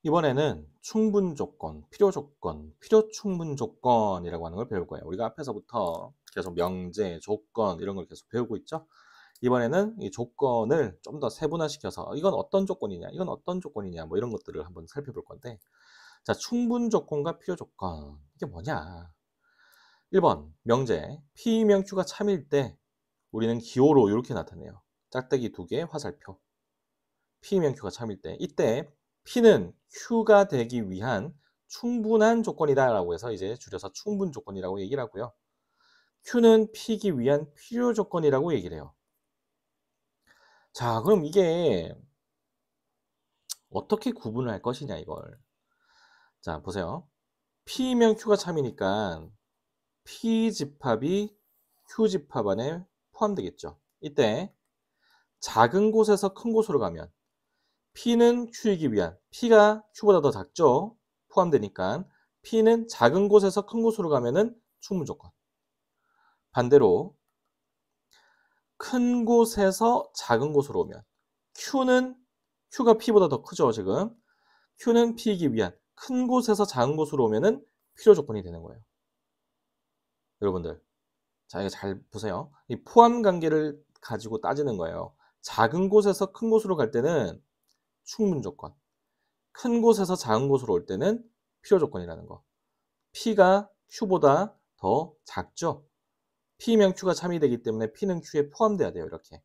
이번에는 충분 조건, 필요 조건, 필요 충분 조건이라고 하는 걸 배울 거예요. 우리가 앞에서부터 계속 명제, 조건 이런 걸 계속 배우고 있죠. 이번에는 이 조건을 좀 더 세분화시켜서 이건 어떤 조건이냐, 이건 어떤 조건이냐, 뭐 이런 것들을 한번 살펴볼 건데, 자, 충분 조건과 필요 조건 이게 뭐냐? 1번 명제 P명 Q가 참일 때 우리는 기호로 이렇게 나타내요. 짝대기 2개 화살표. P명 Q가 참일 때 이때 P는 Q가 되기 위한 충분한 조건이다라고 해서 이제 줄여서 충분 조건이라고 얘기를 하고요. Q는 P기 위한 필요 조건이라고 얘기를 해요. 자, 그럼 이게 어떻게 구분을 할 것이냐 이걸. 자, 보세요. P면 Q가 참이니까 P 집합이 Q 집합 안에 포함되겠죠. 이때 작은 곳에서 큰 곳으로 가면 P는 Q이기 위한, P가 Q보다 더 작죠. 포함되니까 P는 작은 곳에서 큰 곳으로 가면은 충분 조건. 반대로 큰 곳에서 작은 곳으로 오면 Q가 P보다 더 크죠, 지금. Q는 P이기 위한 큰 곳에서 작은 곳으로 오면은 필요 조건이 되는 거예요. 여러분들, 자, 이거 잘 보세요. 이 포함 관계를 가지고 따지는 거예요. 작은 곳에서 큰 곳으로 갈 때는 충분 조건. 큰 곳에서 작은 곳으로 올 때는 필요 조건이라는 거. P가 Q보다 더 작죠. P면 Q가 참이 되기 때문에 P는 Q에 포함돼야 돼요. 이렇게.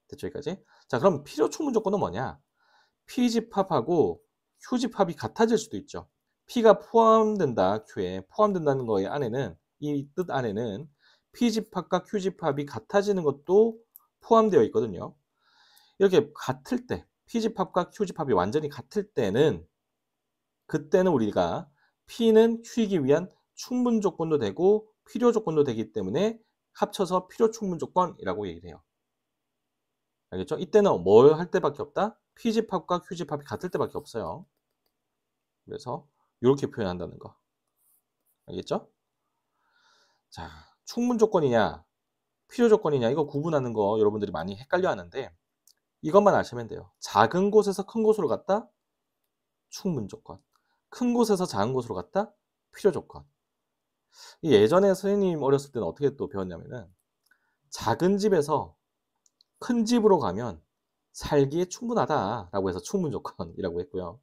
됐죠? 여기까지? 자, 그럼 필요 충분 조건은 뭐냐? P 집합하고 Q 집합이 같아질 수도 있죠. P가 포함된다. Q에 포함된다는 거의 안에는, 이 뜻 안에는 P 집합과 Q 집합이 같아지는 것도 포함되어 있거든요. 이렇게 같을 때, P 집합과 Q 집합이 완전히 같을 때는, 그때는 우리가 P는 Q이기 위한 충분 조건도 되고 필요 조건도 되기 때문에 합쳐서 필요 충분 조건이라고 얘기를 해요. 알겠죠? 이때는 뭘 할 때밖에 없다? P 집합과 Q 집합이 같을 때밖에 없어요. 그래서 이렇게 표현한다는 거. 알겠죠? 자, 충분 조건이냐, 필요 조건이냐 이거 구분하는 거 여러분들이 많이 헷갈려 하는데 이것만 아시면 돼요. 작은 곳에서 큰 곳으로 갔다? 충분 조건. 큰 곳에서 작은 곳으로 갔다? 필요 조건. 예전에 선생님 어렸을 때는 어떻게 또 배웠냐면은 작은 집에서 큰 집으로 가면 살기에 충분하다라고 해서 충분 조건이라고 했고요.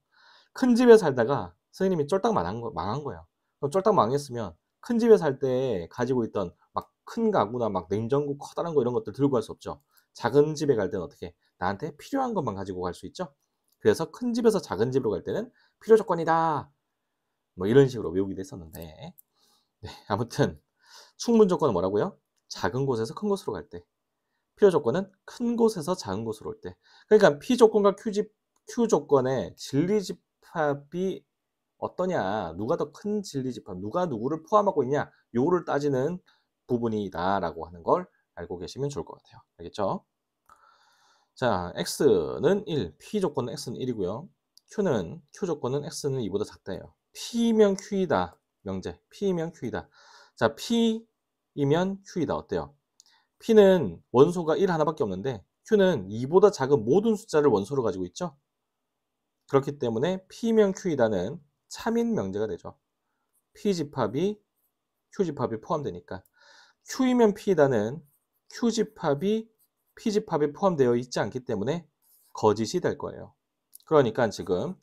큰 집에 살다가 선생님이 쫄딱 망한 거예요. 그럼 쫄딱 망했으면 큰 집에 살 때 가지고 있던 막 큰 가구나 막 냉장고 커다란 거 이런 것들 들고 갈 수 없죠. 작은 집에 갈 때는 어떻게? 나한테 필요한 것만 가지고 갈 수 있죠. 그래서 큰 집에서 작은 집으로 갈 때는 필요 조건이다. 뭐 이런 식으로 외우기도 했었는데. 네, 아무튼 충분 조건은 뭐라고요? 작은 곳에서 큰 곳으로 갈 때. 필요 조건은 큰 곳에서 작은 곳으로 올 때. 그러니까 P 조건과 Q 조건의 진리 집합이 어떠냐, 누가 더 큰 진리 집합, 누가 누구를 포함하고 있냐, 요거를 따지는 부분이다라고 하는 걸 알고 계시면 좋을 것 같아요. 알겠죠? 자, X는 1, P 조건은 X는 1이고요. Q 조건은 X는 2보다 작다예요. P면 Q이다. 명제. P면 Q이다. 자, P이면 Q이다. 어때요? P는 원소가 1 하나밖에 없는데 Q는 2보다 작은 모든 숫자를 원소로 가지고 있죠. 그렇기 때문에 P면 Q이다는 참인 명제가 되죠. P 집합이 Q 집합이 포함되니까. Q이면 P이다는 Q 집합이 P 집합에 포함되어 있지 않기 때문에 거짓이 될 거예요. 그러니까 지금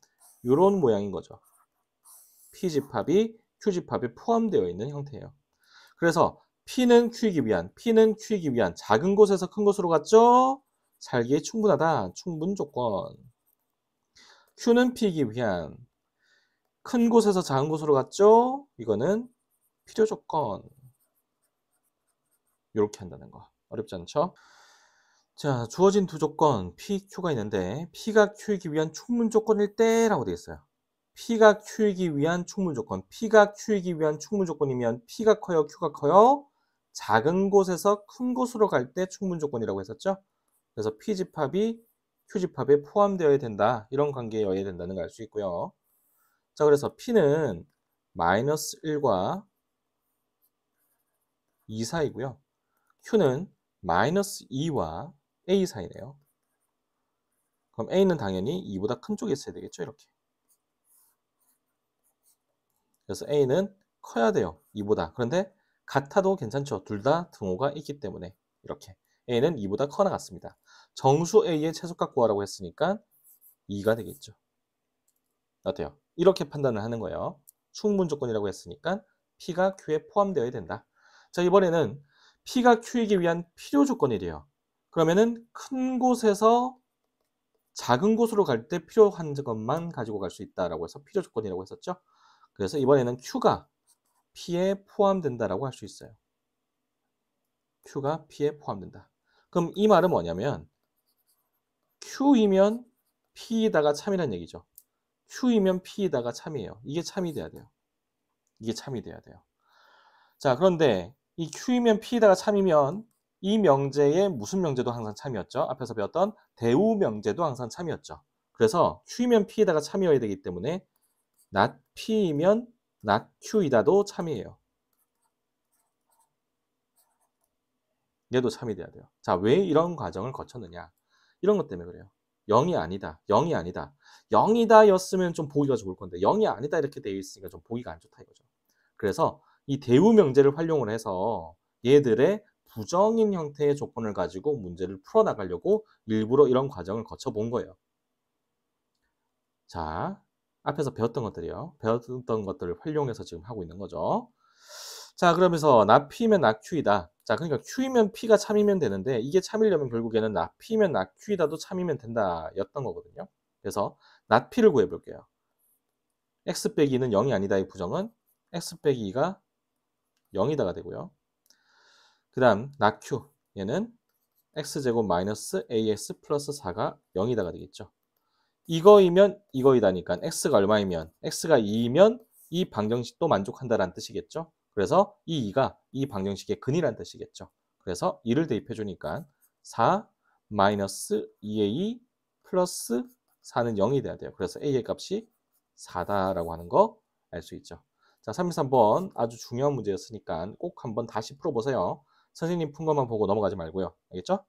이런 모양인 거죠. P 집합이 Q 집합에 포함되어 있는 형태예요. 그래서 P는 Q이기 위한 작은 곳에서 큰 곳으로 갔죠? 살기에 충분하다. 충분 조건. Q는 P이기 위한 큰 곳에서 작은 곳으로 갔죠? 이거는 필요 조건. 이렇게 한다는 거. 어렵지 않죠? 자, 주어진 두 조건 P, Q가 있는데 P가 Q이기 위한 충분 조건일 때라고 되어 있어요. P가 Q이기 위한 충분 조건. P가 Q이기 위한 충분 조건이면 P가 커요, Q가 커요? 작은 곳에서 큰 곳으로 갈 때 충분 조건이라고 했었죠? 그래서 P 집합이 Q 집합에 포함되어야 된다. 이런 관계여야 된다는 걸 알 수 있고요. 자, 그래서 P는 마이너스 1과 2 사이고요. Q는 마이너스 2와 A 사이네요. 그럼 A는 당연히 2보다 큰 쪽에 있어야 되겠죠? 이렇게. 그래서 A는 커야 돼요. 2보다. 그런데 같아도 괜찮죠. 둘 다 등호가 있기 때문에 이렇게 A는 2보다 커 나갔습니다. 정수 A의 최소값 구하라고 했으니까 2가 되겠죠. 어때요? 이렇게 판단을 하는 거예요. 충분 조건이라고 했으니까 P가 Q에 포함되어야 된다. 자, 이번에는 P가 Q이기 위한 필요 조건이래요. 그러면은 큰 곳에서 작은 곳으로 갈 때 필요한 것만 가지고 갈 수 있다라고 해서 필요 조건이라고 했었죠. 그래서 이번에는 Q가 P에 포함된다라고 할 수 있어요. Q가 P에 포함된다. 그럼 이 말은 뭐냐면 Q이면 P에다가 참이란 얘기죠. Q이면 P에다가 참이에요. 이게 참이 돼야 돼요. 이게 참이 돼야 돼요. 자, 그런데 이 Q이면 P에다가 참이면 이 명제의 무슨 명제도 항상 참이었죠. 앞에서 배웠던 대우 명제도 항상 참이었죠. 그래서 Q이면 P에다가 참이어야 되기 때문에 not P이면 not Q이다도 참이에요. 얘도 참이 돼야 돼요. 자, 왜 이런 과정을 거쳤느냐? 이런 것 때문에 그래요. 0이 아니다. 0이 아니다. 0이다 였으면 좀 보기가 좋을 건데 0이 아니다 이렇게 되어 있으니까 좀 보기가 안 좋다 이거죠. 그래서 이 대우 명제를 활용을 해서 얘들의 부정인 형태의 조건을 가지고 문제를 풀어나가려고 일부러 이런 과정을 거쳐본 거예요. 자, 앞에서 배웠던 것들이요. 배웠던 것들을 활용해서 지금 하고 있는 거죠. 자, 그러면서 not P면 not Q이다. 자, 그러니까 Q이면 P가 참이면 되는데 이게 참이려면 결국에는 not P면 not Q이다도 참이면 된다 였던 거거든요. 그래서 not P를 구해볼게요. x 빼기 2는 0이 아니다의 부정은 x 빼기 2가 0이다가 되고요. 그 다음 not Q 얘는 x제곱 마이너스 ax 플러스 4가 0이다가 되겠죠. 이거이면 이거이다니까 x가 얼마이면 x가 2이면 이 방정식도 만족한다라는 뜻이겠죠. 그래서 이 2가 이 방정식의 근이라는 뜻이겠죠. 그래서 2를 대입해 주니까 4 마이너스 2a 플러스 4는 0이 돼야 돼요. 그래서 a의 값이 4다라고 하는 거 알 수 있죠. 자, 33번 아주 중요한 문제였으니까 꼭 한번 다시 풀어보세요. 선생님 푼 것만 보고 넘어가지 말고요. 알겠죠?